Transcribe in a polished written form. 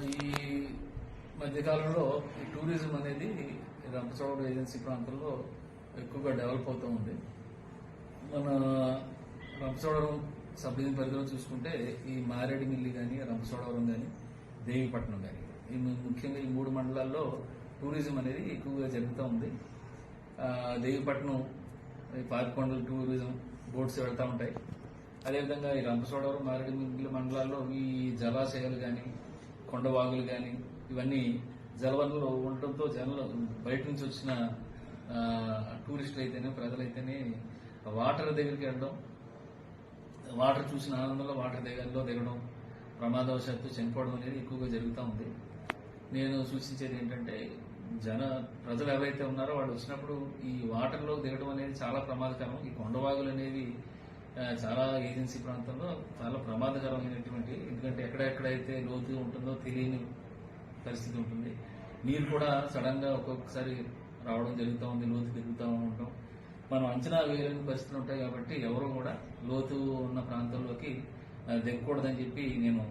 ఈ మధ్యకాలంలో ఈ టూరిజం అనేది రంపచోడవరం ఏజెన్సీ ప్రాంతంలో ఎక్కువగా డెవలప్ అవుతూ ఉంది. మన రంపచోడవరం సబ్ డివిజన్ పరిధిలో చూసుకుంటే ఈ మారేడుమిల్లి కానీ, రంపచోడవరం కానీ, దేవీపట్నం కానీ ఈ ముఖ్యంగా ఈ 3 మండలాల్లో టూరిజం అనేది ఎక్కువగా జరుగుతూ ఉంది. దేవీపట్నం పార్కొండలు టూరిజం బోట్స్ వెళ్తూ ఉంటాయి. అదేవిధంగా ఈ రంపచోడవరం, మారేడుమిల్లి మండలాల్లో ఈ జలాశయాలు కానీ, కొండవాగులు కానీ ఇవన్నీ జలవనరులు ఉండటంతో జనాలు బయట నుంచి వచ్చిన టూరిస్టులు అయితేనే, ప్రజలైతేనే వాటర్ దగ్గరికి వెళ్ళడం, వాటర్ చూసిన ఆనందంలో వాటర్ దగ్గరలో దిగడం, ప్రమాదవశాత్తు చనిపోవడం అనేది ఎక్కువగా జరుగుతూ ఉంది. నేను సూచించేది ఏంటంటే ప్రజలు ఎవరైతే ఉన్నారో వాళ్ళు వచ్చినప్పుడు ఈ వాటర్లో దిగడం అనేది చాలా ప్రమాదకరం. ఈ కొండవాగులు అనేవి చాలా ఏజెన్సీ ప్రాంతంలో చాలా ప్రమాదకరమైనటువంటి, ఎందుకంటే ఎక్కడెక్కడైతే లోతు ఉంటుందో తెలియని పరిస్థితి ఉంటుంది. నీరు కూడా సడన్ గా ఒక్కొక్కసారి రావడం జరుగుతూ ఉంది, లోతు దిగుతూ ఉంటాం. మనం అంచనా వేయలేని పరిస్థితులు ఉంటాయి కాబట్టి ఎవరు కూడా లోతు ఉన్న ప్రాంతంలోకి దిగకూడదని చెప్పి నేను